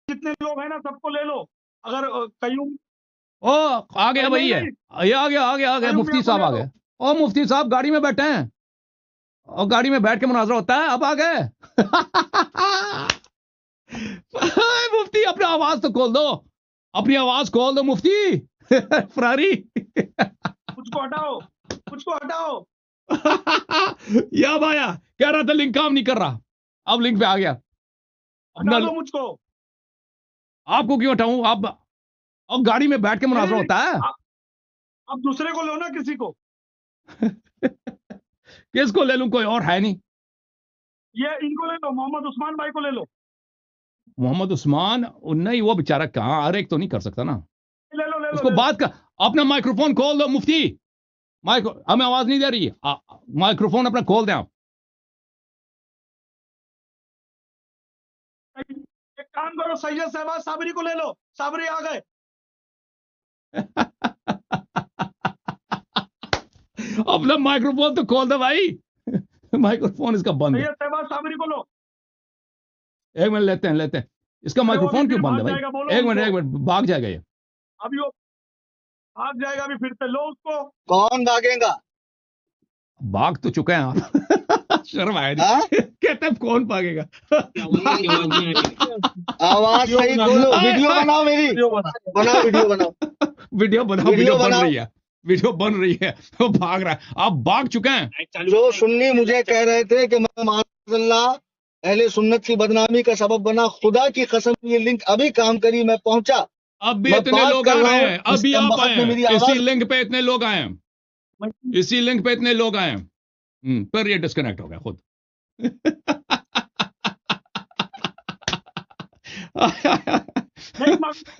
جتنے لوگ ہیں نا سب کو لے لو. اگر قیوم او آ گیا بھائی نہیں یہ آ گیا مفتی صاحب آ گئے. او مفتی صاحب گاڑی میں بیٹھے ہیں اور گاڑی میں بیٹھ کے مناظرہ ہوتا ہے. اب آ گئے. مفتی اپنی آواز تو کھول دو, اپنی آواز کھول دو مفتی. فراری کچھ کو ہٹاؤ. یا بھایا کہہ رہا تھا لنک کام نہیں کر رہا, اب لنک پہ آ گیا. ہٹا دو مجھ کو. آپ کو کیوں ہٹاؤں, آپ اور گاڑی میں بیٹھ کے مناظرہ ہوتا ہے. اب دوسرے کو لو نا, کسی کو. کس کو لے لوں, کوئی اور ہے نہیں. یہ ان کو لے لو, محمد عثمان بھائی کو لے لو. محمد عثمان نہیں, وہ بیچارہ کہاں, ہر ایک تو نہیں کر سکتا نا. لے لو اس کو بات کا اپنا مائکروفون کھول دو مفتی. ہمیں آواز نہیں دے رہی, مائکروفون اپنا کھول دیں آپ. ایک کام کرو, سید صاحب صابری کو لے لو. صابری آ گئے. اپنا مائکروفون تو کھول دو بھائی. مائکروفون اس کا بند ہے. سید صاحب صابری کو لو. ایک منٹ لیتے ہیں. اس کا مائکروفون کیوں بند ہے بھائی؟ ایک منٹ بھاگ جائے گا یہ. ابھی وہ بھاگ جائے گا, ابھی پھر سے لو اس کو. کون بھاگے گا؟ بھاگ تو چکے ہیں آپ. شرم آئے نہیں, کہتے ہیں کون بھاگے گا. آواز صحیح بولو. ویڈیو بناؤ, میری ویڈیو بناؤ. ویڈیو بن رہی ہے. وہ بھاگ رہا ہے, آپ بھاگ چکے ہیں. جو سنی مجھے کہہ رہے تھے کہ میں معاذ اللہ اہل سنت کی بدنامی کا سبب بنا, خدا کی قسم یہ لنک ابھی کام کری, میں پہنچا. اب بھی اتنے لوگ آ رہے ہیں, ابھی آپ آئے ہیں, میری اسی آواز لنک پہ اتنے لوگ آئے ہیں, پھر یہ ڈسکنیکٹ ہو گیا خود.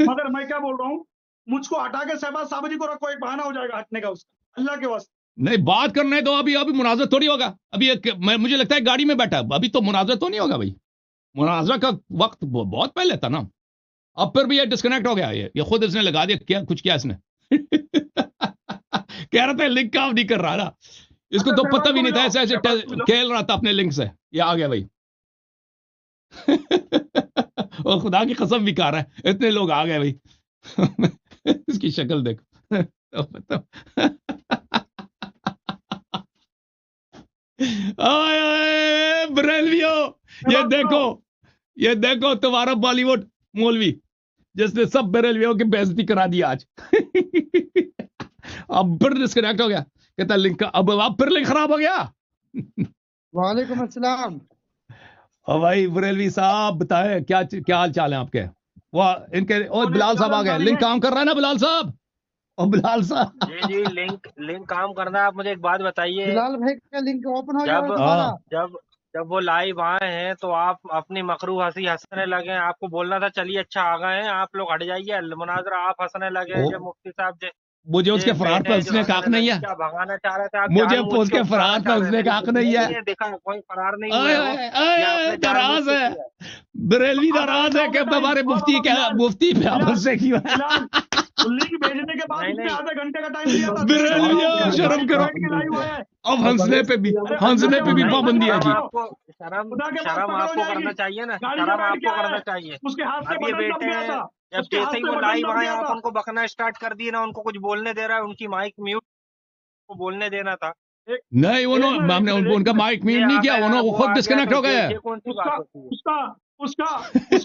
مگر میں کیا بول رہا ہوں, مجھ کو ہٹا کے شہباز صابری کو رکھو, ایک بہانہ ہو جائے گا ہٹنے کا اس کا, اللہ کے واسطے. نہیں بات کرنا ہے تو ابھی مناظرہ تھوڑی ہوگا. ابھی مجھے لگتا ہے گاڑی میں بیٹھا, ابھی تو مناظرہ تو نہیں ہوگا بھائی. مناظرہ کا وقت بہت پہلے تھا نا. اب پھر بھی یہ ڈسکنیکٹ ہو گیا, یہ خود اس نے لگا دیا, کچھ کیا اس نے. کہہ رہا تھا لنک کام نہیں کر رہا نا, اس کو تو پتہ بھی نہیں تھا, ایسے کھیل رہا تھا اپنے لنک سے. یہ آ گیا بھائی. اور خدا کی قسم بھی کہہ رہا ہے, اتنے لوگ آ گئے بھائی. اس کی شکل دیکھو. بریلویو, یہ دیکھو تمہارا بالی ووڈ مولوی جس نے سب بریلویوں کی بےعزتی کرا دی آج. اب پھر ڈسکنیکٹ ہو گیا, کہتا لنک اب پھر لنک خراب ہو گیا. وعلیکم السلام. اور بھائی بریلوی صاحب بتائیں کیا حال چال ہیں آپ کے. وہ ان کے اور بلال صاحب آ گئے. لنک کام کر رہا ہے نا بلال صاحب؟ اور بلال صاحب جی لنک کام کرنا ہے. آپ مجھے ایک بات بتائیے, بلال بھائی کا لنک اوپن ہو گیا. جب وہ لائیو آئے ہیں تو آپ اپنی مکرو ہنسی ہنسنے لگے ہیں. آپ کو بولنا تھا چلیے اچھا آ گئے ہیں, آپ لوگ ہٹ جائیے. مناظرہ آپ ہنسنے لگے ہیں. مفتی صاحب مجھے اس کے فرار پہ ہنسنے کا حق نہیں ہے. کیا بھگانا چاہ رہے تھے آپ؟ مجھے اس کے فرار پہ ہنسنے کا حق نہیں ہے. دیکھا کوئی فرار نہیں ہوا ہے. ناراض ہے بریلوی, ناراض ہے کہ ہمارے مفتی پہ آپ ہنسے کیوں. لنک بھیجنے کے بعد اس نے آدھے گھنٹے کا ٹائم دیا تھا. بریلویو شرم کرو, اب ہنسنے پہ بھی پابندی ہے جی. شرم آپ کو کرنا چاہیے نا, شرم آپ کو کرنا چاہیے. اس کے ہاتھ سے اب یہ بٹن دب بیٹے گیا ہیں, تھا. جب جیسے ہی وہ لائیو آئے آپ ان کو بکنا اسٹارٹ کر دیے نا, ان کو کچھ بولنے دے رہا ہے, ان کی مائک میوٹ کو بولنے دینا تھا. نہیں ہم نے ان کا مائک میوٹ نہیں کیا, انہوں خود ڈسکنیکٹ ہو گئے. اس کا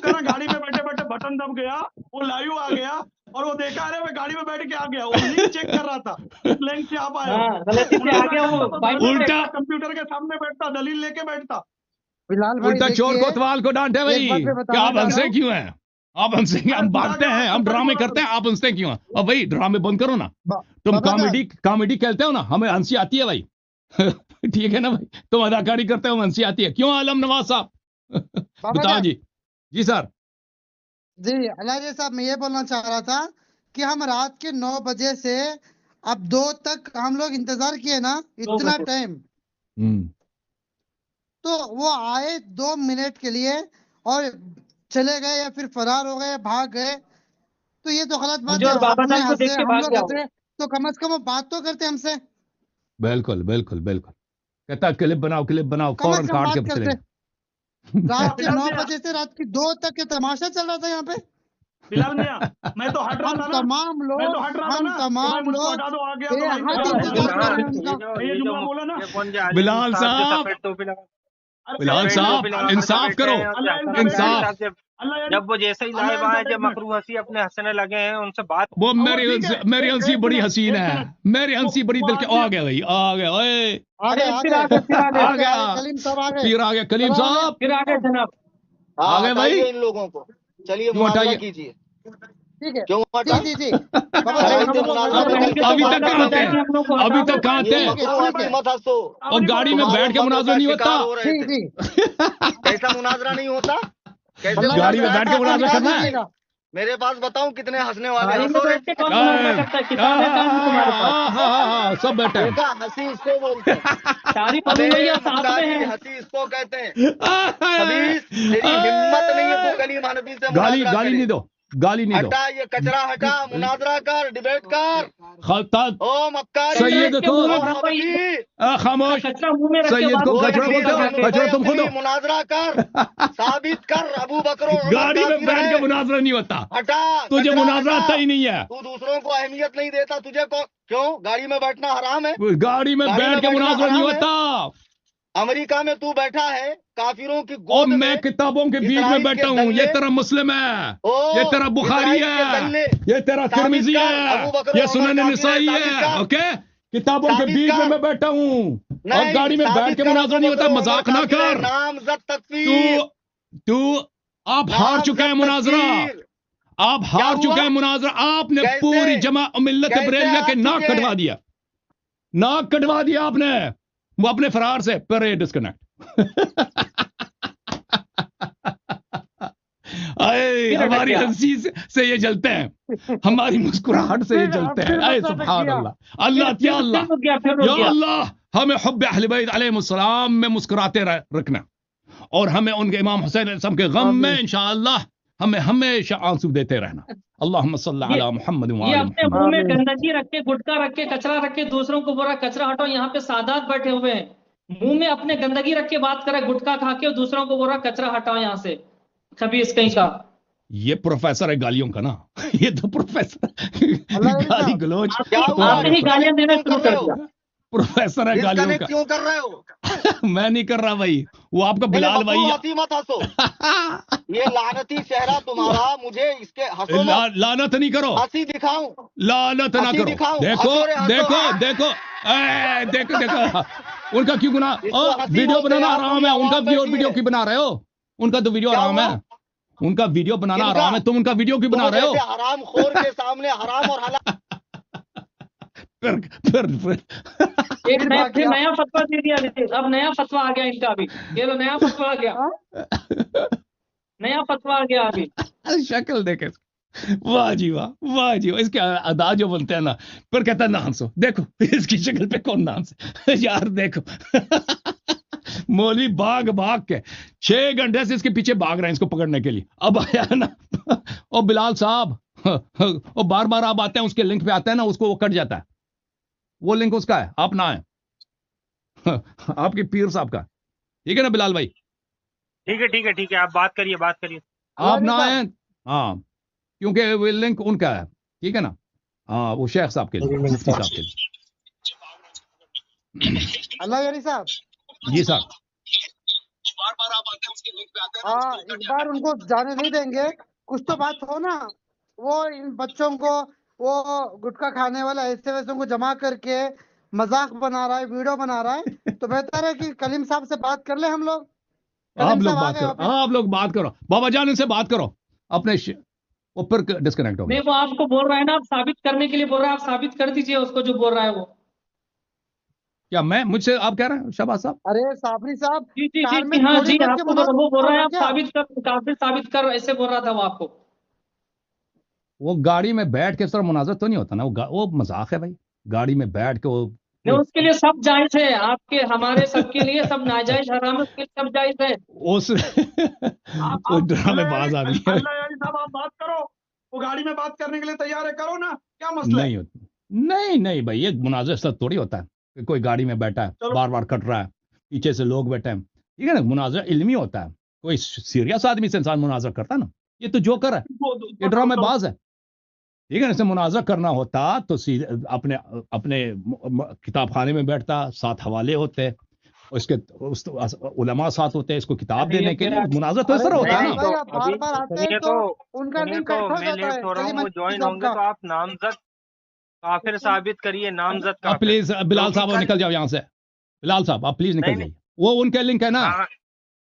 نا گاڑی میں بیٹھے بیٹھے بٹن دب گیا, وہ لائیو آ گیا اور وہ دیکھا رہے میں گاڑی میں بیٹھ کے آ گیا, وہ لنک چیک کر رہا تھا لنک سے آپ آئے. الٹا کمپیوٹر کے سامنے بیٹھتا, دلیل لے کے بیٹھتا. الٹا چور کوتوال کو ڈانٹے بھائی کہ آپ ہنسے کیوں ہیں. آپ ہنسے, ہم بھاگتے ہیں, ہم ڈرامے کرتے ہیں, آپ ہنستے کیوں ہیں. اور بھائی ڈرامے بند کرو نا, تم کامیڈی کھیلتے ہو نا, ہمیں ہنسی آتی ہے بھائی. ٹھیک ہے نا بھائی, تم اداکاری کرتے ہو, ہنسی آتی ہے. کیوں عالم نواز صاحب بتاؤ جی. جی سر. جی علاجی صاحب, میں یہ بولنا چاہ رہا تھا کہ ہم رات کے 9 بجے سے اب 2 تک ہم لوگ انتظار کیے نا, اتنا ٹائم, تو وہ آئے 2 منٹ کے لیے اور چلے گئے یا پھر فرار ہو گئے, بھاگ گئے, تو یہ تو غلط بات ہے. اپنے ہنسے ہم لوگ ہنسے تو کم از کم وہ بات تو کرتے ہم سے. بالکل کہتا کلپ بناؤ, فوراً کاٹ کے چلے. رات کے 9 بجے سے رات کی 2 تک کے تماشا چل رہا تھا یہاں پہ. بلال میاں میں تو ہٹ رہا تھا نا، تمام میں لوگ تو ہٹ رہا تھا ہم نا، تمام مجھ کو لوگ ہٹا دو، آ گیا بے تو حد انتظار کر رہے ہیں ان کا. یہ جملہ بولا نا، بلال صاحب، بلال صاحب انصاف کرو، انصاف. جب وہ جیسے ہی لائیو آئے جب مکرو ہنسی اپنے ہنسنے لگے ہیں ان سے بات وہ میری ہنسی بڑی حسین ہے، میری ہنسی بڑی دل کے. آ گیا بھائی، آ گیا، اوے آ گئے آ گیا، کلیم صاحب آ گئے. پھر آ گیا کلیم صاحب، پھر آگے جناب. آ گئے بھائی. ان لوگوں کو چلیے کیوں مناظرہ ہٹائیے؟ کیجیے. ٹھیک ہے کیوں جی ہٹائیں؟ جی جی بابا ارے جان ہم ہم مناظرہ لوگ بیٹھ کے ابھی تو تک بات کہاں کر تھے؟ رہے ہیں. ابھی تک کہاں تھے؟ یہ مکرو ہنسی مت ہنسو. اور گاڑی میں بیٹھ کے مناظرہ نہیں ہوتا؟ شکار ہو رہے جی تھے. جی کیسا مناظرہ نہیں ہوتا؟ کیسے اللہ گاڑی میں مناظرہ بیٹھ کے ہوتا؟ مناظرہ کرنا ہے؟ دیجیے گا. میرے پاس بتاؤں کتنے ہنسنے والے گاڑی میں ہنسو رے. بیٹھ کے کون مناظرہ کرتا ہے؟ کتاب ہے کام تمہارے پاس؟ سب بیٹھے ہیں. دیکھا ہنسی اس کو بولتے ہیں. ساری ابے بلویا ساتھ میں مکاری ہے. ہنسی اس کو کہتے ہیں. خبیث تیری ہمت نہیں ہے تو کلیم حنفی سے گالی مناظرہ گالی کرے. نہیں دو، گالی نہیں دو. ہٹا یہ کچرا ہٹا، مناظرہ کر، ڈیبیٹ کر. خالد او مکاری، سید اس کے کو منہ میں او بھر کوئی حبشی، خاموش. کچرا منہ میں رکھ کے سید بات کو وہ کچرا ابلیس بولتے ہو؟ بن کچرا تم خود ہو. مناظرہ کر، ثابت کر ابو بکر و عمر گاڑی میں کافر بیٹھ کے ہے. مناظرہ نہیں ہوتا. ہٹا تجھے کچرا مناظرہ ہٹا. آتا ہی نہیں ہے. تو دوسروں کو اہمیت نہیں دیتا، تجھے کو کیوں؟ گاڑی میں بیٹھنا حرام ہے. گاڑی میں گاڑی بیٹھ میں کے بیٹھنا مناظرہ نہیں حرام ہے. ہوتا. امریکہ میں تو بیٹھا ہے کافروں کی اور گود میں کتابوں کے بیچ میں اسرائیل کے بیٹھا ہوں. دلے، یہ تیرا مسلم ہے، او یہ تیرا بخاری اسرائیل کے ہے، دلے. یہ تیرا ثابت ترمذی کر ہے، ابو بکر یہ و عمر سنن کافر ہے. نسائی ثابت ہے. کر، اوکے، کتابوں کے ثابت بیچ میں کر. میں بیٹھا ہوں. اور نہیں گاڑی میں بیٹھ ثابت کے کر مناظرہ ابو نہیں بکر ہوتا. و عمر مذاق نہ کافر ہے. کر. نامزد تو تکفیر، تو آپ ہار چکے ہیں نامزد مناظرہ، تکفیر. آپ کیا ہار ہوا؟ چکے ہیں مناظرہ. آپ نے کیسے؟ پوری جمع ملت کیسے بریلویہ کے ہار ناک چکے کٹوا ہیں؟ دیا، ناک کٹوا دیا آپ نے. وہ اپنے فرار سے پرے ڈسکنیکٹ. اے ہماری ہنسی سے یہ جلتے ہیں، ہماری مسکراہٹ سے یہ جلتے ہیں. اے سبحان اللہ، اللہ یا اللہ یا اللہ، ہمیں حب اہل بیت علیہ السلام میں مسکراتے رکھنا، اور ہمیں ان کے امام حسین علیہ السلام کے غم میں انشاءاللہ ہمیں ہمیشہ آنسو دیتے رہنا. اللہم صلی علی محمد یہ وآل اپنے محمد. منہ میں گندگی رکھ کے، گٹکا رکھ کے، کچرا رکھ کے دوسروں کو بولا کچرا ہٹاؤ. یہاں پہ سادات بیٹھے ہوئے ہیں، منہ میں اپنے گندگی رکھ کے بات کرے، گٹکا کھا کے، اور دوسروں کو بولا کچرا ہٹاؤ یہاں سے. خبیث کہیں کا. یہ پروفیسر ہے گالیوں کا نا، یہ تو پروفیسر گالی گلوچ آپ نے ہی گالیاں دینا شروع کر دیا. پروفیسر ہے گالیوں کا. ڈسکنیکٹ کیوں کر رہے ہو؟ میں نہیں کر رہا بھائی، وہ آپ کا بلال مکرو بھائی. ہنسی مت ہنسو. یہ لعنتی چہرہ تمہارا، مجھے اس کے ہنسو مت. لعنت نہیں کرو، ہنسی دکھاؤں، لعنت نہ ہنسی کرو. دکھاؤں. دیکھو ہنسو رے ہنسو. دیکھو دیکھو، اے دیکھو دیکھو، ان کا کیوں گناہ؟ اس کو ہنسی ویڈیو بولتے ہیں. بنانا آپ حرام پوری ہے، ان کا عوام بیٹھی ویڈیو ہے. کیوں بنا رہے ہو؟ ان کا تو ویڈیو کیا حرام ہے، ہوا؟ ان کا ویڈیو بنانا کن کا؟ حرام ہے، تم ان کا ویڈیو کیوں بنا تم رہے ہو؟ جیسے حرام خور کے سامنے حرام اور حلال. پھر ایک نیا فتویٰ دے دیا. اب نیا فتویٰ آ گیا ان کا. ابھی یہ لو، نیا فتویٰ آ گیا، نیا فتویٰ آ گیا ابھی. شکل دیکھے، واہ جی واہ، واہ جی واہ. اس کے ادا جو بنتے ہیں نا، پھر کہتا ہے نہ ہنسو. دیکھو اس کی شکل پہ کون نہ ہنسے یار. دیکھو مولوی بھاگ بھاگ کے 6 گھنٹے سے اس کے پیچھے بھاگ رہے ہیں اس کو پکڑنے کے لیے. اب آیا نا، اور بلال صاحب، اور بار بار آپ آتے ہیں اس کے لنک پہ آتے ہیں نا، اس کو وہ کٹ جاتا ہے. وہ لنک اس کا ہے، آپ نہ آئیں. آپ کے پیر صاحب کا، ٹھیک ہے نا بلال بھائی؟ ٹھیک ہے ٹھیک ہے ٹھیک ہے، آپ بات کریے بات کریے. آپ نہ آئیں، ہاں، کیونکہ وہ لنک ان کا ہے، ٹھیک ہے نا؟ ہاں، وہ شیخ صاحب کے لیے، مفتی صاحب کے لیے. اللہ یاری صاحب، جی صاحب. ہاں اس بار ان کو جانے نہیں دیں گے. کچھ تو بات ہو نا. وہ ان بچوں کو، وہ گٹکا کھانے والا ایسے ویسے کو جمع کر کے مذاق بنا رہا ہے، ویڈیو بنا رہا ہے. تو بہتر ہے کہ کلیم صاحب سے بات کر لیں ہم لوگ. آپ کلیم لوگ صاحب آ بات گئے کرو، واپس. آپ لوگ بات کرو، بابا جان ان سے بات کرو اپنے وہ پھر ڈسکنیکٹ ہو گیا. نہیں، وہ آپ کو بول رہا ہے نا، آپ ثابت کرنے کے لیے بول رہا ہے. آپ ثابت کر دیجئے اس کو جو بول رہا ہے وہ. کیا میں مجھ سے آپ کہہ رہے ہیں شہباز صاحب؟ ارے صابری صاحب، جی جی کار جی میں جی، ہاں تھوڑی جی، بیٹھ آپ کے کو وہ بول رہا ہے، آپ کیا؟ ثابت کر، کافر ثابت کر، ایسے بول رہا تھا وہ آپ کو. وہ گاڑی میں بیٹھ کے اس طرح مناظر تو نہیں ہوتا نا، وہ مذاق ہے بھائی. گاڑی میں بیٹھ کے وہ اس کے لیے سب جائز ہے، آپ کے ہمارے سب کے لیے سب ناجائز حرام ہے، اس کے لیے سب جائز ہے. اس وہ ڈرامے باز آدمی ہے. اللہ یاری صاحب آپ بات کرو، وہ گاڑی میں بات کرنے کے لیے تیار ہے، کرو نا، کیا مسئلہ ہے؟ نہیں ہوتا، نہیں بھائی، یہ مناظر سے تھوڑی ہوتا ہے کہ کوئی گاڑی میں بیٹھا ہے بار بار کٹ رہا ہے، پیچھے سے لوگ بیٹھے ہیں. ٹھیک ہے نا، مناظر علمی ہوتا ہے. कोई सीरियस आदमी से इंसान मुनाजरा करता ना, ये तो जोकर है, ये ड्रामे बाज है, ठीक है ना। इसे मुनाजरा करना होता तो अपने अपने किताब खाने में बैठता, साथ हवाले होते, उसके उलमा साथ होते हैं इसको किताब देने के लिए। मुनाजरा तो इस तरह होता है ना। बार बार आते हैं तो उनका लिंक कट हो मैं जाता लेट है। हो रहा हूँ, कलीमा वो ज्वाइन साहब होंगे का तो आप नामजद काफिर साबित करिए, नामजद आप काफिर। प्लीज बिलाल क्योंकि साहब कल- निकल जाओ यहाँ से, बिलाल साहब आप प्लीज निकल नहीं, जाइए। वो उनके लिंक है ना, हाँ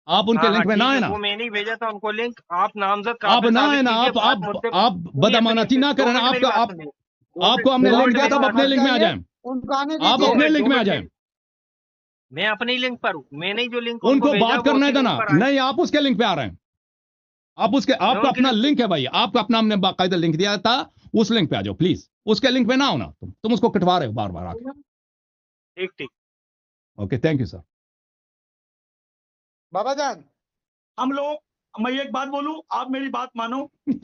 आप उनके लिंक में ठीक ना है, है ना, वो मैंने ही भेजा था उनको लिंक, आप नामजद आप काफिर ना है साबित ना, कीजिए, आप बात मुद्दे पे आप सुनिए, बदअमानती ना करें ना। दो मिनट मेरी आपका बात आप सुनिए। आपको हमने दो लिंक मिनट दिया था, मेरी आप अपने बात लिंक में आ जाएं, उनको आने आप दीजिए। अपने लिंक में आ मिनट जाएं। मैं अपने ही लिंक पर हूँ, मैंने ही जो लिंक उनको भेजा बात वो करना उसी था लिंक ना, पर आए। नहीं आप उसके लिंक पे आ रहे हैं, आप उसके, आपका उनके अपना लिंक- लिंक है भाई, आपका अपना हमने बाकायदा लिंक दिया था, उस लिंक पे आ जाओ प्लीज। उसके लिंक पे ना हो ना, तुम उसको कटवा रहे हो बार बार आके। ठीक ठीक। Okay, thank you sir. बाबा जान, हम लोग, मैं एक बात बोलूं, आप मेरी बात मानो,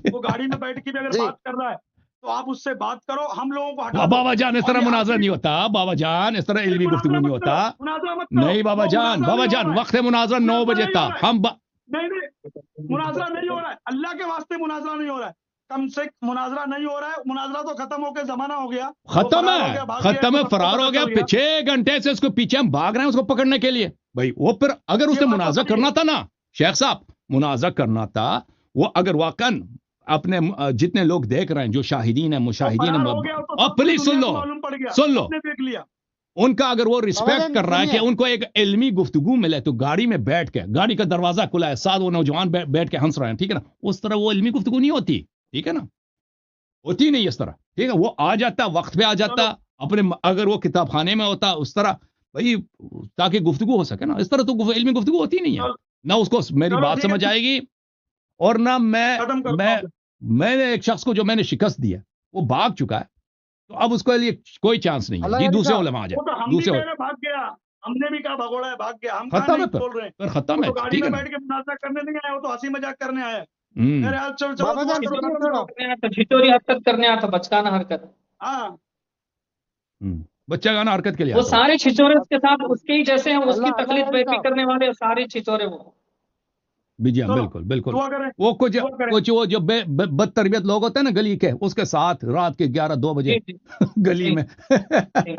वो गाड़ी में बैठ के भी अगर जी। बात कर रहा है तो आप उससे बात करो, हम लोगों को हटा दो। बाबा जान इस और तरह ये मुनाजरा आपकी- नहीं होता, बाबा जान इस तरह इल्मी गुफ्तगू मुनाजरा नहीं मत करो, होता। मुनाजरा मत करो। नहीं बाबा वो जान, मुनाजरा बाबा नहीं हो जान रहा है। वक्त मुनाजरा 9 बजे मुनाजरा नहीं हो था, रहा है। हम नहीं मुनाजरा नहीं हो रहा है, अल्लाह के वास्ते मुनाजरा नहीं हो रहा है, कम से मुनाजरा नहीं हो रहा है। मुनाजरा तो खत्म होकर जमाना हो गया, वो खत्म फरार हो है, गया, भाग गया, खत्म है, सबको फरार पता हो गया। चल 6 घंटे से उसको पीछे हम भाग रहे हैं उसको पकड़ने के लिए भाई। वो फिर अगर उसने बात तो मुनाजरा सही है। करना था ना शेख साहब, मुनाजरा करना था, वो अगर वाकन अपने जितने लोग देख रहे हैं, जो शाहिदीन है, मुशाहिदीन फरार हो गया, है, वो तो और सब पूरी प्लीज सुन दुनिया लो, को मालूम पड़ गया, सुन लो, सबने देख लिया। उनका अगर वो रिस्पेक्ट जान, कर रहा है कि सुनिए। उनको एक इल्मी गुफ्तगू मिले तो गाड़ी में बैठ के, गाड़ी का दरवाजा खुला है, साथ वो नौजवान बैठ के हंस रहे हैं, ठीक है ना, उस तरह वो इल्मी गुफ्तगू नहीं होती, ठीक है ना, होती नहीं इस तरह, ठीक है। वो आ जाता, वक्त पे आ जाता अपने, अगर वो किताब खाने में होता उस तरह भाई, ताकि गुफ्तगू हो सके ना। इस तरह तो इल्मी गुफ्तगू होती नहीं है चलो, ना, उसको मेरी चलो, बात ठीक है, समझ आएगी, और ना खत्म करो आप। मैंने एक शख्स को जो मैंने शिकस्त दी है वो भाग चुका है, तो अब उसके लिए कोई चांस नहीं है। अल्लाह जी यार दूसरे साहब, उलमा आ वो जाए, तो हम भी दूसरे कह रहे भाग गया, हमने भी कहा भगोड़ा है भाग गया, हम कहाँ खत्म है, नहीं बोल रहे हैं। फिर खत्म वो है, तो गाड़ी ठीक है में ना। बैठ के मुनाजरा करने नहीं आया, वो तो हंसी मजाक करने आया है। हम्म, मेरे हाथ चलो चलो बाबा दुआ जान, करो, सुनिए खत्म थोड़ा। करो। छिचोरी हरकत करने आया था, बचकाना हरकत। हाँ बच्चा गाना हरकत के लिए वो आता है। सारे छिचोरे उसके साथ उसके ही जैसे हैं, उसकी अल्लाह तकलीफ अल्लाह बेफी साहब। करने वाले सारे छिचोरे वो। जी हाँ, चलो, बिल्कुल बिल्कुल। दुआ करें, वो कुछ दुआ करें। कुछ वो जो बदतरबियत लोग होते हैं ना गली के, उसके साथ रात के 11-2 बजे जी जी गली जी, में जी।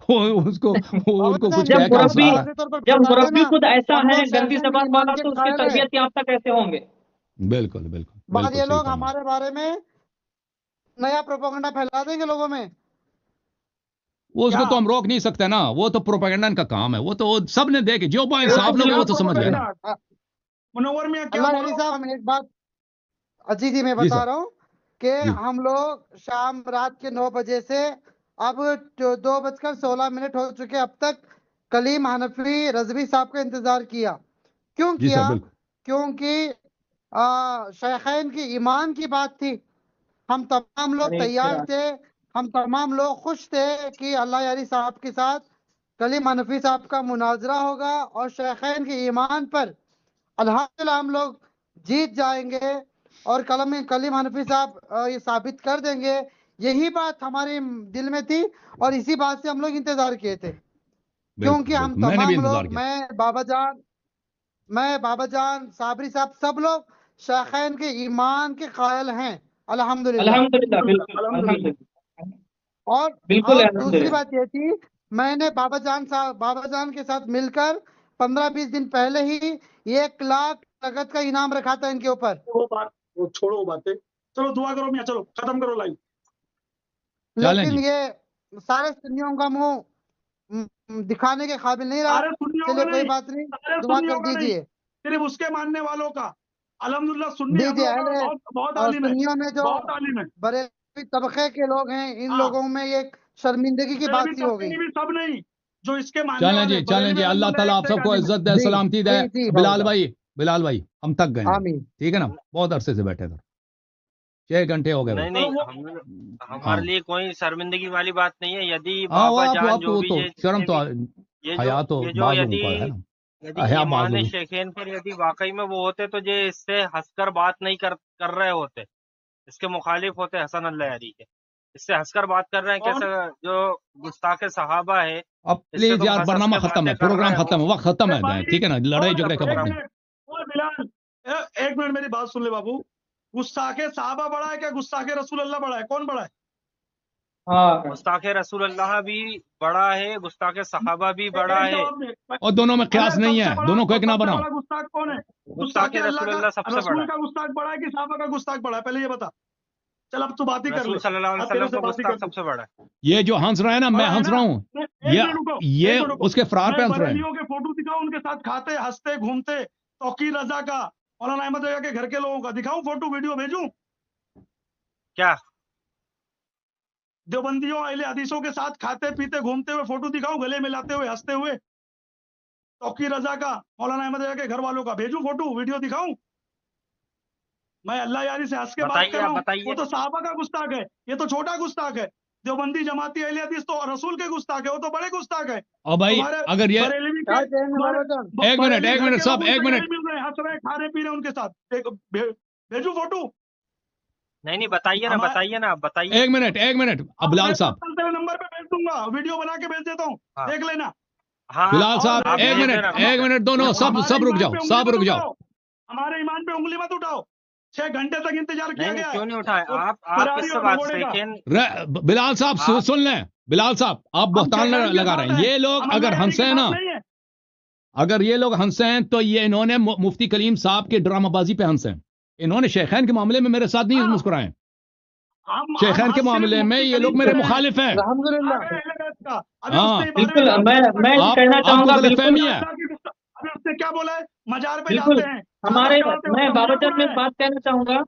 वो उसको वो बाबा उनको जान, कुछ जब कह के हंसा मुरब्बी रहा है। वाज़ेह तौर पर जब बताते मुरब्बी ना, खुद ऐसा हम है लोग गंदी शैतान के जबान ईमान वाला, के तो उसकी कायल है। तरबियत याफ्ता कैसे होंगे? बिल्कुल बिल्कुल बाद बिल्कुल ये सही लोग फरमा। हमारे बारे में नया प्रोपेगेंडा फैला देंगे लोगों में। वो उसको क्या तो हम रोक नहीं सकते ना, वो तो प्रोपेगेंडा का काम है, वो तो सब ने देखे, जो बा क्या इंसाफ लोग हैं क्या वो तो समझ गए ना। प्रोपेगेंडा? मुनव्वर मियां क्या अल्लाह बोलो? यारी साहब, हम एक बात अजी जी मैं जी बता सर, रहा हूँ कि जी हम लोग शाम रात के 9 बजे से अब 2:16 हो चुके, अब तक कलीम हनफी रजवी साहब का इंतजार किया। क्यों जी सर, किया? बिल्कुल क्योंकि शेखैन की ईमान की बात थी। हम तमाम लोग अरे तैयार क्या थे, हम तमाम लोग खुश थे कि अल्लाह यारी साहब के साथ कलीम हनफी साहब का मुनाजरा होगा और शेखैन की ईमान पर अल्हम्दुलिल्लाह हम लोग जीत जाएंगे और कलीम हनफी साहब ये साबित कर देंगे। यही बात हमारे दिल में थी और इसी बात से हम लोग इंतजार किए थे, बिल्कुल क्योंकि हम बिल्कुल, मैंने भी तमाम इंतजार लोग, किया। मैं बाबा जान साबरी साहब, सब लोग शेखैन के ईमान के कायल हैं अल्हम्दुलिल्लाह। अल्हम्दुलिल्लाह, बिल्कुल अल्हम्दुलिल्लाह। अल्हम्दुलिल्लाह, और बिल्कुल और दूसरी अल्हम्दुलिल्लाह। बात ये थी, मैंने बाबा जान के साथ मिलकर 15-20 दिन पहले ही 1 लाख नगद का इनाम रखा था इनके ऊपर। वो बात, वो छोड़ो वो बातें, चलो दुआ करो मियां, चलो खत्म करो लाइव। चलें लेकिन जी। ये सारे सुन्नियों का मुंह दिखाने के काबिल नहीं रहा। सारे सुन्नियों का चलिए कोई नहीं, बात नहीं, सारे दुआ सुन्नियों कर का नहीं, दीजिए। सिर्फ उसके मानने वालों का। अल्हम्दुलिल्लाह सुन्नी हम दीजिए लोग अहले बहुत बहुत और आलिम है, सुन्नियों में जो बहुत आलिम है। बरेलवी तबके के लोग हैं, इन हाँ, लोगों में ये शर्मिंदगी की बात बरेलवी सी हो तबके गई। भी सब नहीं, जो इसके मानने वाले चलें बरेलवी जी, अल्लाह ताला आप एक से एक सबको आलिम है। इज्जत दे, जी सलामती दे। जी जी बिलाल बाबा भाई हम थक गए हैं, आमीन। ठीक है ना, बहुत अरसे से बैठे थे, 6 घंटे हो गए भाई। नहीं चलो नहीं, वो हाँ हमारे लिए कोई शर्मिंदगी वाली बात नहीं है। यदि हाँ, वो बाबा आप जान वो जो भी तो ये शर्म जितने तो भी हया तो ये जो बाज लोगों यदि का है ना, यदि हया बाज ईमान लोगों। शेखैन पर यदि वाकई में वो होते तो ये इससे हंसकर बात नहीं कर रहे होते, इसके मुखालिफ होते हसन अल्लाह यारी के। इससे हंसकर बात कर रहे हैं, कौन? कैसे जो गुस्ताखे सहाबा है अब इससे प्लीज तो यार, हंस हंस बरनामा के खत्म है, बातें कर रहे प्रोग्राम हो। खत्म है, वक्त खत्म अरे है, भाई, ठीक है ना, लड़ाई और झगड़े का एक वक्त एक नहीं। मिनट, बिलाल, एक मिनट मेरी बात सुन ले बाबू। गुस्ताखे साहबा बड़ा है क्या गुस्ताखे रसूल अल्लाह बड़ा है? कौन बड़ा है? हाँ, गुस्ताखे रसूल अल्लाह भी बड़ा है, गुस्ताखे सहाबा भी बड़ा है। और दोनों में क़यास नहीं है, दोनों को एक ना बनाओ। गुस्ताख कौन है? गुस्ताखे रसूल अल्लाह सबसे रसूल बड़ा का गुस्ताख बड़ा है कि साहबा का गुस्ताख बड़ा है? पहले ये बता। चल अब तू बात ही कर ले। रसूल सल्लल्लाहु अलैहि वसल्लम का गुस्ताख सबसे बड़ा है। ये जो हंस रहा है ना, मैं हंस रहा हूँ, ये उसके फरार पे हंस रहे हैं। के फोटो दिखाऊं उनके साथ खाते हंसते घूमते, तौकीर रजा का, मौलाना अहमद रजा के घर के लोगों का दिखाऊं फोटो वीडियो भेजूं? क्या देवबंदियों अहले हदीसों के साथ खाते पीते घूमते हुए फोटो दिखाऊं, गले मिलाते हुए हंसते हुए? तौकीर रजा का, मौलाना अहमद रजा के घर वालों का भेजूं फोटो वीडियो दिखाऊं? मैं अल्लाह यारी से हंस के बात कर रहा हूँ। वो तो साहबा का गुस्ताख है, ये तो छोटा गुस्ताख है। देवबंदी जमाती अहले हदीस तो रसूल के गुस्ताख है, वो तो बड़े गुस्ताख है। और भाई अगर ये एक मिनट सब एक मिनट हंस रहे खा रहे पी रहे उनके साथ, भेजू फोटो? नहीं बताइए ना, बताइए। एक मिनट अब बिलाल साहब नंबर पे भेज दूंगा, वीडियो बना के भेज देता हूँ, देख लेना। बिलाल साहब एक मिनट दोनों सब रुक जाओ। हमारे ईमान पे उंगली मत उठाओ। 6 घंटे तक इंतजार किया गया। क्यों नहीं उठाए आप किससे बात से? बिलाल साहब सुन लें, बिलाल साहब आप बहतान लगा रहे हैं। ये लोग अगर हंसे हैं ना, अगर ये लोग हंसे हैं तो ये इन्होंने मुफ्ती कलीम साहब के ड्रामाबाजी पे हंसे हैं। इन्होंने शेखैन के मामले में मेरे साथ नहीं मुस्कुराए। शेखैन के मामले में ये लोग मेरे मुखालिफ हैं। हाँ बिल्कुल, मैं कहना चाहूंगा, बिल्कुल उसने क्या बोला है, मजार पे बिल्कुल जाते हैं हमारे, मैं बाबाजान में बात कहना चाहूंगा,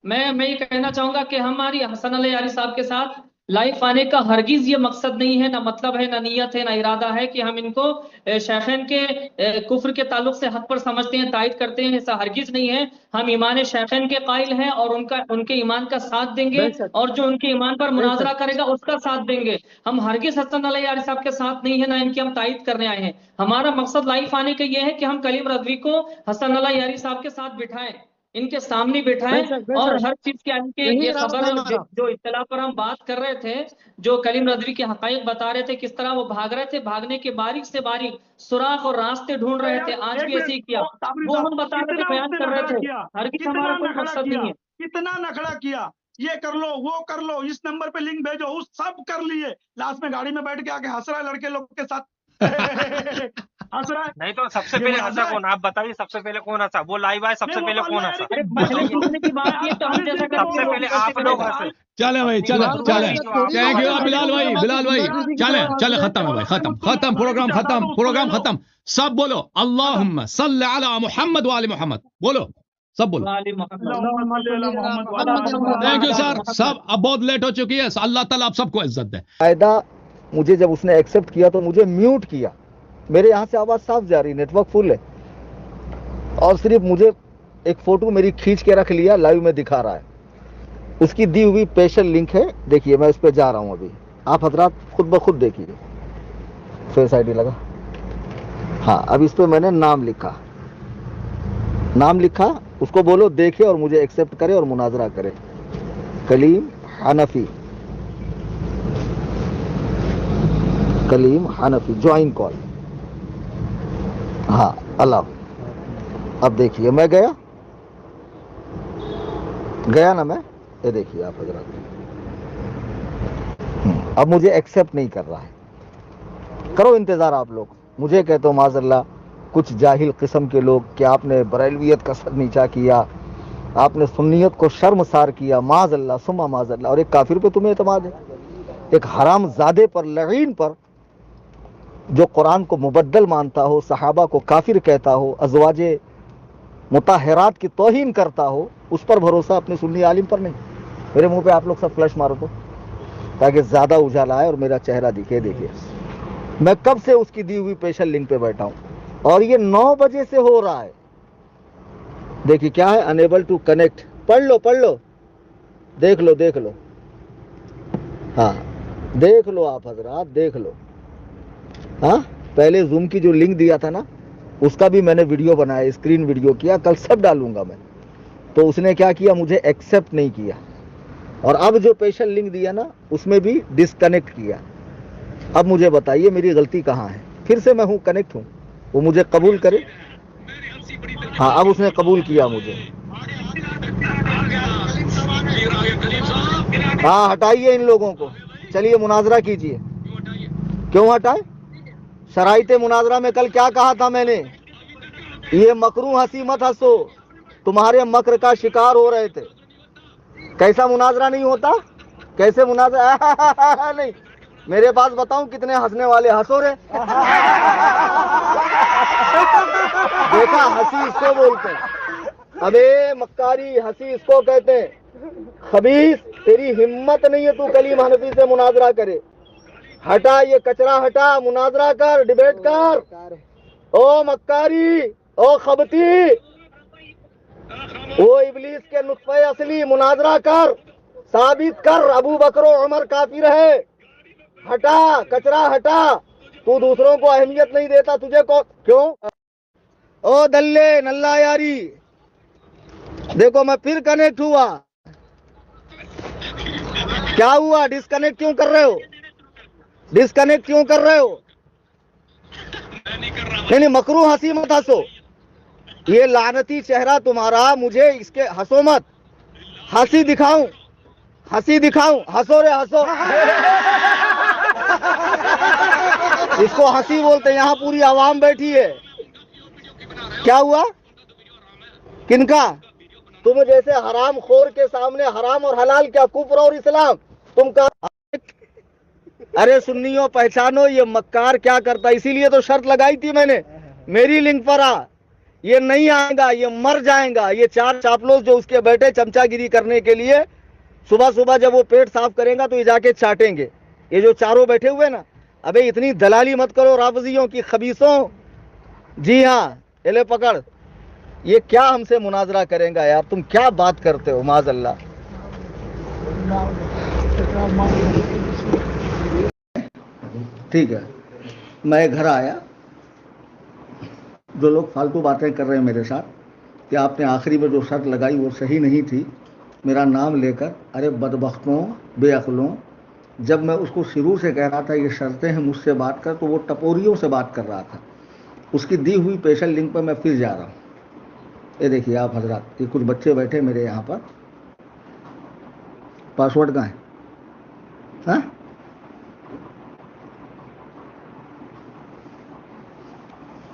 मैं ये कहना चाहूंगा कि हमारी हसन अली यारी साहब के साथ लाइव आने का हरगिज ये मकसद नहीं है, ना मतलब है, ना नियत है, ना इरादा है कि हम इनको शेखैन के कुफ्र के ताल्लुक से हक पर समझते हैं, तायद करते हैं। ऐसा हरगिज नहीं है। हम ईमान शेखैन के कायल हैं और उनके ईमान का साथ देंगे, और जो उनके ईमान पर मुनाजरा करेगा उसका साथ देंगे। हम हरगिज हसन अली यारी साहब के साथ नहीं है, ना इनकी हम तायद करने आए हैं। हमारा मकसद लाइव आने का ये है कि हम कलीम रज़वी को हसन अली यारी साहब के साथ बिठाएं, इनके सामने बिठाएं, और हर चीज के ये खबर जो इत्तला पर हम बात कर रहे थे, जो कलीम रज़वी के हकायक बता रहे थे, किस तरह वो भाग रहे थे, भागने के बारीक से बारीक सुराख और रास्ते ढूंढ रहे थे, आज भी ऐसे ही किया, वो हम बता रहे थे, बयान कर रहे थे। हरगिज़ हमारा कोई मकसद नहीं है। कितना नखड़ा किया, ये कर लो वो कर लो, इस नंबर पे लिंक भेजो, उस सब कर लिए, लास्ट में गाड़ी में बैठ के आके हंस रहा है लड़के लोग के साथ। हंस रहा है। नहीं तो सबसे पहले हंसा कौन? आप बताइए, सबसे पहले कौन हंसा? वो लाइव आए, सबसे पहले कौन हंसा? सबसे पहले आप लोग हंसे। चले भाई, चले थैंक यू बिलाल भाई चले खत्म है भाई, खत्म प्रोग्राम खत्म। सब बोलो अल्लाहुम्मा सल्ली अला मुहम्मद व आले मुहम्मद, बोलो सब बोलो। Thank you sir. सब अब बहुत लेट हो चुकी है। अल्लाह ताला आप सबको इज्जत दे। कायदा मुझे जब उसने एक्सेप्ट किया तो मुझे म्यूट किया, मेरे यहाँ से आवाज साफ जा रही, नेटवर्क फुल है, और सिर्फ मुझे एक फोटो मेरी खींच के रख लिया, लाइव में दिखा रहा है। उसकी दी हुई स्पेशल लिंक है, देखिए मैं उस पर जा रहा हूँ अभी, आप हजरात खुद ब खुद देखिए। फेस आईडी लगा, हाँ अब इस पर मैंने नाम लिखा, उसको बोलो देखे और मुझे एक्सेप्ट करे और मुनाजरा करे। कलीम हनफी ज्वाइन कॉल, हाँ अल्लाह। अब देखिए मैं गया ना मैं, ये देखिए आप हजरात, अब मुझे एक्सेप्ट नहीं कर रहा है। करो इंतजार आप लोग। मुझे कहते हो माज़अल्लाह कुछ जाहिल किस्म के लोग कि आपने बरेलवियत का सर नीचा किया, आपने सुन्नियत को शर्मसार किया, माज़अल्लाह सुम्मा माज़अल्लाह, और एक काफिर पे तुम्हें एतमाद है, एक हरामजादे पर, लगीन पर, जो कुरान को मुबद्दल मानता हो, सहाबा को काफिर कहता हो, अज़वाजे मुताहरात की तौहीन करता हो, उस पर भरोसा, अपने सुन्नी आलिम पर नहीं। मेरे मुंह पे आप लोग सब फ्लैश मारो तो, ताकि ज़्यादा उजाला आए और मेरा चेहरा दिखे। देखिए मैं कब से उसकी दी हुई स्पेशल लिंक पे बैठा हूँ, और ये 9 बजे से हो रहा है। देखिए क्या है, अनेबल टू कनेक्ट, पढ़ लो देख लो, हाँ देख लो आप हजरात, देख लो। हाँ पहले जूम की जो लिंक दिया था ना, उसका भी मैंने वीडियो बनाया, स्क्रीन वीडियो किया, कल सब डालूंगा मैं। तो उसने क्या किया, मुझे एक्सेप्ट नहीं किया, और अब जो स्पेशल लिंक दिया ना, उसमें भी डिस्कनेक्ट किया। अब मुझे बताइए मेरी गलती कहाँ है? फिर से मैं हूँ, कनेक्ट हूँ, वो मुझे कबूल करे। ہاں اب اس نے قبول کیا مجھے. ہاں ہٹائیے ان لوگوں کو, چلیے مناظرہ کیجیے. کیوں ہٹائے؟ شرائط مناظرہ میں کل کیا کہا تھا میں نے؟ یہ مکرو ہنسی مت ہنسو, تمہارے مکر کا شکار ہو رہے تھے. کیسا مناظرہ نہیں ہوتا؟ کیسے مناظرہ نہیں؟ میرے پاس بتاؤں کتنے ہنسنے والے ہنسو رے. دیکھا, ہنسی اس کو بولتے ہیں. ابے مکاری, ہنسی اس کو کہتے ہیں. خبیث, تیری ہمت نہیں ہے تو کلیم حنفی سے مناظرہ کرے. ہٹا یہ کچرا, ہٹا, مناظرہ کر, ڈیبیٹ کر. او مکاری, او خبتی, او ابلیس کے نطفے اصلی, مناظرہ کر, ثابت کر ابو بکر و عمر کافر ہے. ہٹا کچرا, ہٹا. تو دوسروں کو اہمیت نہیں دیتا, تجھے کو کیوں؟ او دلے نلا یاری, دیکھو میں پھر کنیکٹ ہوا. کیا ہوا؟ ڈسکنیکٹ کیوں کر رہے ہو؟ ڈسکنیکٹ کیوں کر رہے ہو؟ نہیں مکرو ہنسی مت ہنسو. یہ لعنتی چہرہ تمہارا, مجھے اس کے ہنسو مت. ہنسی دکھاؤں, ہنسی دکھاؤں, ہنسو رے ہنسو. اس کو ہنسی بولتے, یہاں پوری عوام بیٹھی ہے. کیا ہوا؟ کن کا؟ تم جیسے حرام خور کے سامنے حرام اور حلال کیا, کفر اور اسلام. تم کا ارے سنیو پہچانو, یہ مکار کیا کرتا. اسی لیے تو شرط لگائی تھی میں نے, میری لنک پر آ. یہ نہیں آئے گا, یہ مر جائیں گا. یہ چار چاپلوس جو اس کے بیٹے چمچا گیری کرنے کے لیے, صبح صبح جب وہ پیٹ صاف کریں گا تو یہ جا کے چاٹیں گے. یہ جو چاروں بیٹھے ہوئے نا, ابے اتنی دلالی مت کرو رافضیوں کی, خبیثوں. جی ہاں, لے پکڑ. یہ کیا ہم سے مناظرہ کریں گا یار؟ تم کیا بات کرتے ہو معاذ اللہ. ٹھیک ہے, میں گھر آیا, جو لوگ فالتو باتیں کر رہے ہیں میرے ساتھ کہ آپ نے آخری میں جو شرط لگائی وہ صحیح نہیں تھی, میرا نام لے کر, ارے بدبختوں, بے عقلوں. جب میں اس کو شروع سے کہہ رہا تھا یہ شرطیں ہیں مجھ سے بات کر, تو وہ ٹپوریوں سے بات کر رہا تھا. اس کی دی ہوئی اسپیشل لنک پر میں پھر جا رہا ہوں. یہ دیکھیے آپ حضرات, یہ کچھ بچے بیٹھے میرے یہاں پر. پاسورڈ کہاں ہے؟ ہاں,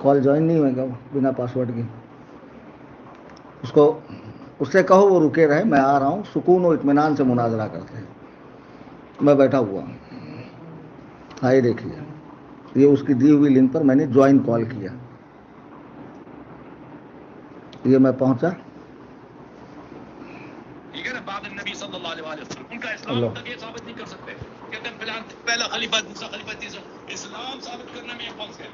کال جوائن نہیں ہوئے گا بنا پاسورڈ کے. اس کو اس سے کہو وہ رکے رہے, میں آ رہا ہوں. سکون و اطمینان سے مناظرہ کرتے ہیں. میں بیٹھا ہوا ہوں. ہاں یہ دیکھیے, یہ اس کی دی ہوئی لنک پر میں نے جوائن کال کیا. یہ میں پہنچا. نبی صلی اللہ علیہ وسلم ان کا اسلام تک یہ ثابت نہیں کر سکتے. کہتے ہیں پہلا خلیفہ, دوسرا خلیفہ, تیسرا. اسلام ثابت کرنے میں یہ پھنس گئے.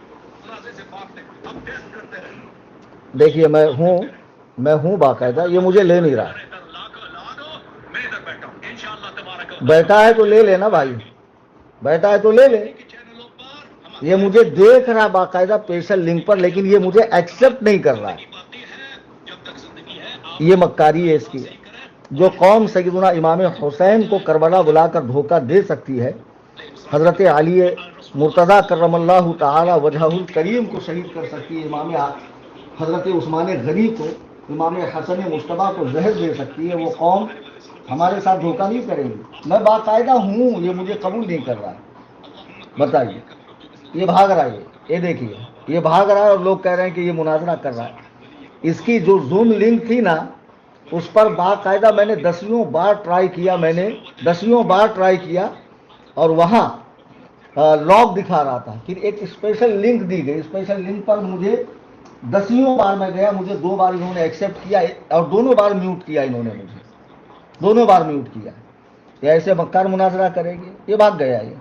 دیکھیے میں ہوں باقاعدہ, یہ مجھے لے نہیں رہا. بیٹھا ہے تو لے لینا بھائی, بیٹھا ہے تو لے لے. یہ مجھے دیکھ رہا باقاعدہ اسپیشل لنک پر, لیکن یہ مجھے ایکسپٹ نہیں کر رہا. یہ مکاری ہے اس کی. جو قوم سیدنا امام حسین کو کربلا بلا کر دھوکہ دے سکتی ہے, حضرت علی مرتضیٰ کرم اللہ تعالی وجہہ الکریم کو شہید کر سکتی ہے, امام حضرت عثمان غنی کو, امام حسن مجتبیٰ کو زہر دے سکتی ہے, وہ قوم ہمارے ساتھ دھوکہ نہیں کرے گی. میں باقاعدہ ہوں, یہ مجھے قبول نہیں کر رہا ہے. بتائیے, یہ بھاگ رہا ہے. یہ دیکھیے, یہ بھاگ رہا ہے اور لوگ کہہ رہے ہیں کہ یہ مناظرہ کر رہا ہے. اس کی جو زوم لنک تھی نا, اس پر باقاعدہ میں نے دسیوں بار ٹرائی کیا, اور وہاں لاگ دکھا رہا تھا. پھر ایک اسپیشل لنک دی گئی, اسپیشل لنک پر مجھے دسیوں بار میں گیا, مجھے 2 بار انہوں نے ایکسیپٹ کیا, اور دونوں بار میوٹ کیا انہوں نے مجھے, دونوں بار میوٹ کیا. یہ ایسے مکار مناظرہ کرے گی؟ یہ بھاگ گیا. یہ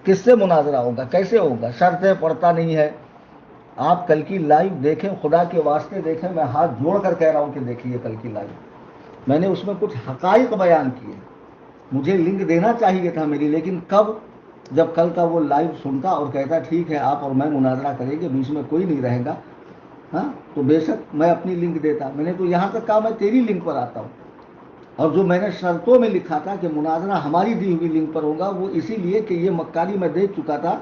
کس سے مناظرہ ہوگا, کیسے ہوگا؟ شرطیں پڑھتا نہیں ہے. آپ کل کی لائیو دیکھیں, خدا کے واسطے دیکھیں. میں ہاتھ جوڑ کر کہہ رہا ہوں کہ دیکھیے کل کی لائیو, میں نے اس میں کچھ حقائق بیان کیے. مجھے لنک دینا چاہیے تھا میری, لیکن کب؟ جب کل کا وہ لائیو سنتا اور کہتا ٹھیک ہے آپ اور میں مناظرہ کریں گے, بیچ میں کوئی نہیں رہے گا, ہاں, تو بے شک میں اپنی لنک دیتا. میں نے تو یہاں تک کہا میں تیری لنک پر آتا ہوں. اور جو میں نے شرطوں میں لکھا تھا کہ مناظرہ ہماری دی ہوئی لنک پر ہوگا, وہ اسی لیے کہ یہ مکاری میں دیکھ چکا تھا.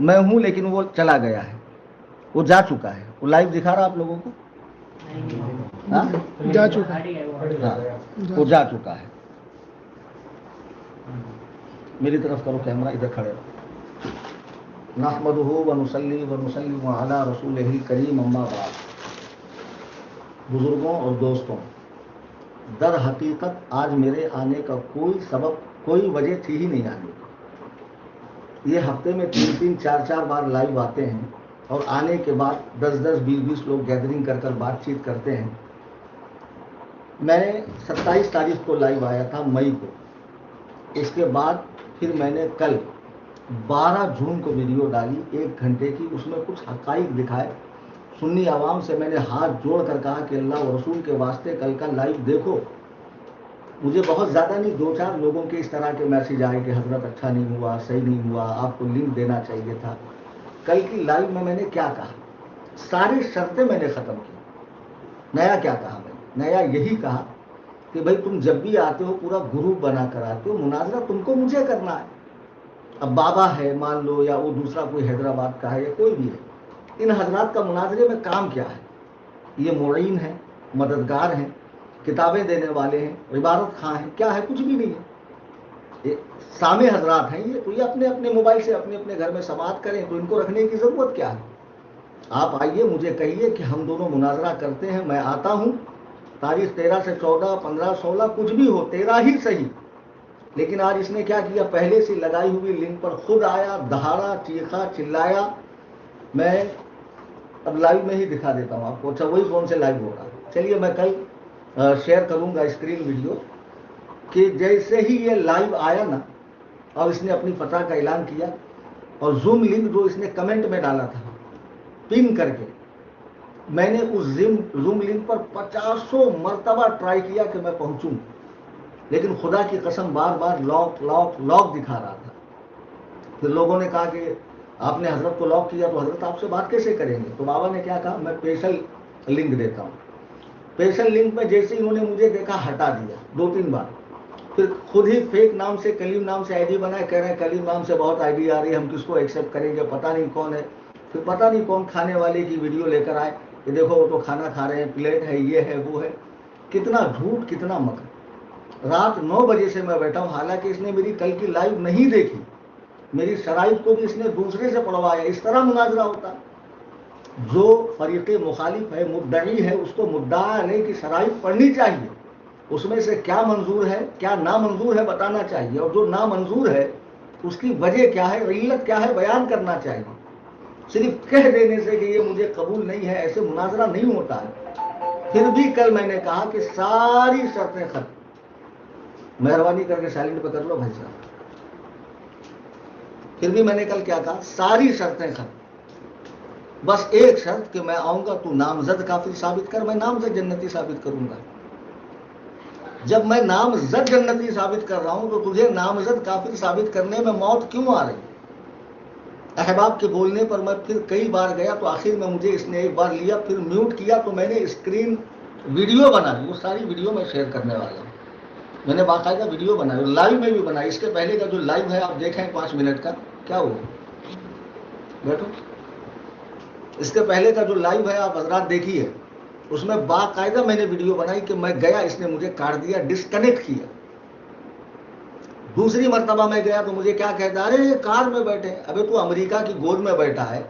میں ہوں, لیکن وہ چلا گیا ہے, وہ جا چکا ہے. وہ لائیو دکھا رہا آپ لوگوں کو. जा चुका है। हाँ, वो जा चुका है। मेरी तरफ करो कैमरा, इधर खड़े रहो। नहमदुहु व नुसल्ली व नुसल्लिमु अला रसूलिहिल करीम, अम्मा बाद। बुजुर्गों और दोस्तों, दर हकीकत आज मेरे आने का कोई सबब, कोई वजह थी ही नहीं आने की। ये हफ्ते में 3-3, 4-4 बार लाइव आते हैं और आने के बाद 10-10, 20-20 लोग गैदरिंग कर कर बातचीत करते हैं। मैं 27 तारीख को लाइव आया था, मई को। इसके बाद फिर मैंने कल 12 जून को वीडियो डाली 1 घंटे की, उसमें कुछ हकाइक दिखाए। सुन्नी आवाम से मैंने हाथ जोड़ कर कहा कि अल्लाह और रसूल के वास्ते कल का लाइव देखो। मुझे बहुत ज़्यादा नहीं, 2-4 लोगों के इस तरह के मैसेज आए कि हजरत अच्छा नहीं हुआ, सही नहीं हुआ, आपको लिंक देना चाहिए था। कल की लाइव में मैंने क्या कहा, सारी शर्तें मैंने ख़त्म की। नया क्या कहा मैंने? नया यही कहा कि भाई तुम जब भी आते हो पूरा ग्रुप बना कर आते हो, मुनाजरा तुमको मुझे करना है। अब बाबा है मान लो, या वो दूसरा कोई हैदराबाद का है, या कोई भी है, इन हजरात का मुनाजरे में काम क्या है? ये मुईन है, मददगार हैं, किताबें देने वाले हैं, इबारत खां हैं, क्या है? कुछ भी नहीं है। ये सामे हजरात हैं ये, तो ये अपने अपने मोबाइल से अपने अपने घर में समाअत करें, तो इनको रखने की ज़रूरत क्या है? आप आइए, मुझे कहिए कि हम दोनों मुनाजरा करते हैं, मैं आता हूँ। तारीख 13 से 14, 15, 16 कुछ भी हो, 13 ही सही। लेकिन आज इसने क्या किया, पहले से लगाई हुई लिंक पर खुद आया, दहाड़ा, चीखा, चिल्लाया। मैं अब लाइव में ही दिखा देता हूँ आपको। अच्छा, वही फोन से लाइव होगा। चलिए, मैं कल शेयर करूंगा स्क्रीन वीडियो कि जैसे ही ये लाइव आया ना, और इसने अपनी फतह का ऐलान किया, और जूम लिंक जो इसने कमेंट में डाला था पिन करके, मैंने उस जूम लिंक पर 50 मरतबा ट्राई किया कि मैं पहुंचूं, लेकिन खुदा की कसम बार बार लॉक लॉक लॉक दिखा रहा था। फिर लोगों ने कहा कि आपने हजरत को लॉक किया तो हजरत आपसे बात कैसे करेंगे? तो बाबा ने क्या कहा, मैं स्पेशल लिंक देता हूँ। स्पेशल लिंक में जैसे इन्होंने मुझे देखा, हटा दिया 2-3 बार। फिर खुद ही फेक नाम से, कलीम नाम से आईडी बनाए, कह रहे हैं कलीम नाम से बहुत आईडी आ रही है, हम किसको एक्सेप्ट करेंगे, पता नहीं कौन है। फिर पता नहीं कौन खाने वाले की वीडियो लेकर आए कि देखो वो तो खाना खा रहे हैं, प्लेट है, ये है, वो है। कितना झूठ, कितना मकर। रात 9 बजे से मैं बैठा हूँ, हालांकि इसने मेरी कल की लाइव नहीं देखी, मेरी शराइत को भी इसने दूसरे से पढ़वाया। इस तरह मुनाजरा होता। जो फरीक़े मुखालिफ है, मुद्दई है, उसको मुद्दा अलैह की शराइत पढ़नी चाहिए, उसमें से क्या मंजूर है, क्या नामंजूर है बताना चाहिए, और जो नामंजूर है उसकी वजह क्या है, इल्लत क्या है, बयान करना चाहिए। सिर्फ कह देने से कि ये मुझे कबूल नहीं है, ऐसे मुनाजरा नहीं होता है। फिर भी कल मैंने कहा कि सारी शर्तें खत्म। मेहरबानी करके साइलेंट पे कर लो भाई साहब। फिर भी मैंने कल क्या कहा, सारी शर्तें खत्म, बस एक शर्त कि मैं आऊंगा, तू नामजद काफिर साबित कर, मैं नामजद जन्नती साबित करूंगा। जब मैं नामजद जन्नती साबित कर रहा हूं तो तुझे नामजद काफिर साबित करने में मौत क्यों आ रही? अहबाब के बोलने पर मैं फिर कई बार गया, तो आखिर में मुझे इसने एक बार लिया, फिर म्यूट किया, तो मैंने स्क्रीन वीडियो बनाई। वो सारी वीडियो मैं शेयर करने वाला हूँ। मैंने बाकायदा वीडियो बनाई, लाइव में भी बनाई। इसके पहले का जो लाइव है आप देखें 5 मिनट का, क्या हुआ, बैठो। इसके पहले का जो लाइव है आप हजरात देखिए, उसमें बाकायदा मैंने वीडियो बनाई कि मैं गया, इसने मुझे काट दिया, डिस्कनेक्ट किया। दूसरी मर्तबा मैं गया तो मुझे क्या कहता, अरे कार में बैठे। अबे तू अमेरिका की गोद में बैठा है,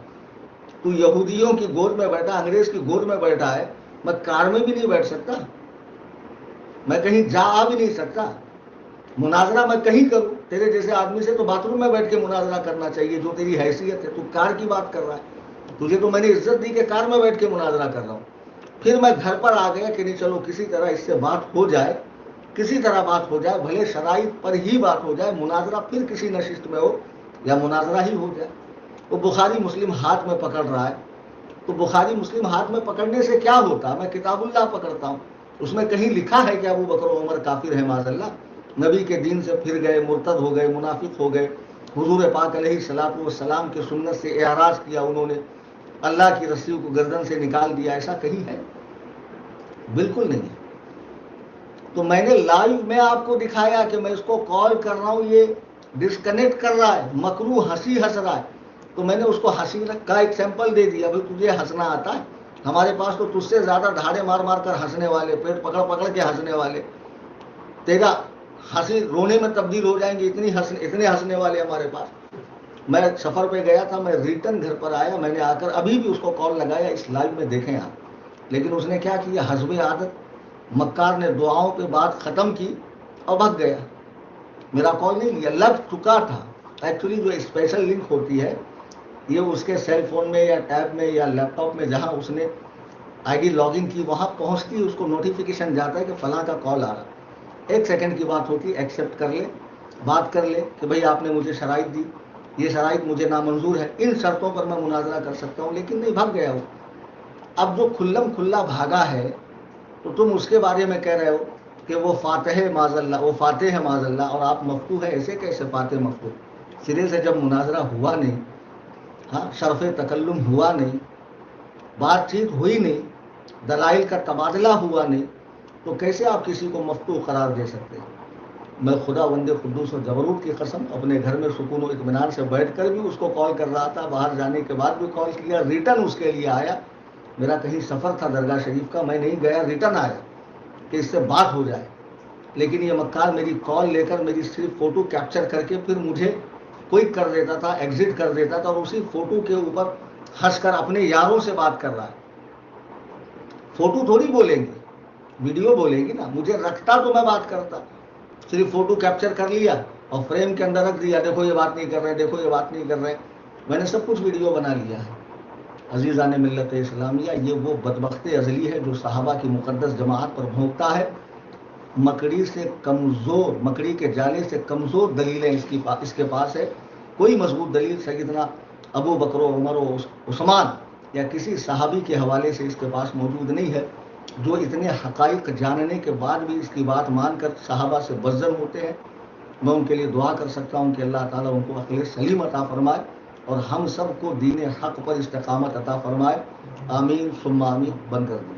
तू यहूदियों की गोद में बैठा, अंग्रेज की गोद में बैठा है, मैं कार में भी नहीं बैठ सकता, मैं कहीं जा आ भी नहीं सकता। मुनाजरा मैं कहीं करूं, तेरे जैसे आदमी से तो बाथरूम में बैठ के मुनाजरा करना चाहिए, जो तेरी हैसियत है। तू कार की बात कर रहा है, तुझे तो मैंने इज्जत दी कि कार में बैठ के मुनाजरा कर रहा हूं। फिर मैं घर पर आ गया कि नहीं चलो किसी तरह इससे बात हो जाए, किसी तरह बात हो जाए, भले शराइत पर ही बात हो जाए, मुनाजरा फिर किसी नशिस्त में हो या मुनाजरा ही हो जाए। वो बुखारी मुस्लिम हाथ में पकड़ रहा है, तो बुखारी मुस्लिम हाथ में पकड़ने से क्या होता? मैं किताबुल्लाह पकड़ता हूँ, उसमें कहीं लिखा है कि अबू बकर उमर काफिर है माज़अल्लाह, नबी के दीन से फिर गए, मुर्तद हो गए, मुनाफिक हो गए, हुजूर पाक अलैहिस्सलातु वस्सलाम के सुन्नत से एराज किया उन्होंने, अल्लाह की रस्सी को गर्दन से निकाल दिया, ऐसा कहीं है? बिल्कुल नहीं। तो मैंने लाइव में आपको दिखाया कि मैं इसको कॉल कर रहा हूं, ये डिस्कनेक्ट कर रहा है, मकरू हंसी हंस रहा है, तो मैंने उसको हंसी का एग्जाम्पल दे दिया, भाई तुझे हंसना आता है, ہمارے پاس تو تجھ سے زیادہ دھاڑے مار مار کر ہنسنے والے، پیٹ پکڑ پکڑ کے ہنسنے والے، تیرا ہنسی رونے میں تبدیل ہو جائیں گے، اتنے ہنسنے والے ہمارے پاس۔ میں سفر پہ گیا تھا، میں ریٹرن گھر پر آیا، میں نے آ کر ابھی بھی اس کو کال لگایا، اس لائیو میں دیکھیں آپ، لیکن اس نے کیا کیا، حسب عادت مکار نے دعاؤں پہ بات ختم کی اور بھگ گیا، میرا کال نہیں لیا، لگ چکا تھا۔ ایکچولی جو اسپیشل لنک ہوتی ہے یہ اس کے سیل فون میں یا ٹیب میں یا لیپ ٹاپ میں جہاں اس نے آئی ڈی لاگ ان کی وہاں پہنچتی اس کو نوٹیفیکیشن جاتا ہے کہ فلاں کا کال آ رہا، 1 سیکنڈ کی بات ہوتی ہے، ایکسیپٹ کر لے، بات کر لے کہ بھئی آپ نے مجھے شرائط دی، یہ شرائط مجھے نامنظور ہے، ان شرطوں پر میں مناظرہ کر سکتا ہوں، لیکن نہیں، بھاگ گیا ہو۔ اب جو کھلم کھلا بھاگا ہے تو تم اس کے بارے میں کہہ رہے ہو کہ وہ فاتح ہے معاذ اللہ، وہ فاتح ہے معاذ اللہ، اور آپ مفتو ہے، ایسے کیسے فاتح مفتو؟ سرے سے جب مناظرہ ہوا نہیں، ہاں شرف تکلم ہوا نہیں، بات چیت ہوئی نہیں، دلائل کا تبادلہ ہوا نہیں، تو کیسے آپ کسی کو مفتو قرار دے سکتے ہیں؟ میں خدا بند قدوس و جبروت کی قسم اپنے گھر میں سکون و اطمینان سے بیٹھ کر بھی اس کو کال کر رہا تھا، باہر جانے کے بعد بھی کال کیا، ریٹرن اس کے لیے آیا، میرا کہیں سفر تھا درگاہ شریف کا، میں نہیں گیا، ریٹرن آیا کہ اس سے بات ہو جائے، لیکن یہ مکار میری کال لے کر میری صرف فوٹو کیپچر کر کے پھر مجھے کوئی کر دیتا تھا، ایگزٹ کر دیتا تھا، اور اسی فوٹو کے اوپر ہنس کر اپنے یاروں سے بات کر رہا ہے۔ فوٹو تھوڑی بولیں گی، ویڈیو بولے گی نا، مجھے رکھتا تو میں بات کرتا، صرف فوٹو کیپچر کر لیا اور فریم کے اندر رکھ دیا، دیکھو یہ بات نہیں کر رہے، دیکھو یہ بات نہیں کر رہے، میں نے سب کچھ ویڈیو بنا لیا ہے۔ عزیزان ملت اسلامیہ، یہ وہ بدبخت ازلی ہے جو صحابہ کی مقدس جماعت پر بھونکتا ہے، مکڑی سے کمزور، مکڑی کے جالے سے کمزور دلیلیں اس کے پاس ہے، کوئی مضبوط دلیل سیدنا ابو بکر و عمر و عثمان یا کسی صحابی کے حوالے سے اس کے پاس موجود نہیں ہے، جو اتنے حقائق جاننے کے بعد بھی اس کی بات مان کر صحابہ سے بزدل ہوتے ہیں۔ میں ان کے لیے دعا کر سکتا ہوں کہ اللہ تعالیٰ ان کو عقل سلیم عطا فرمائے اور ہم سب کو دین حق پر استقامت عطا فرمائے، آمین ثم آمین۔ بند کر دیں۔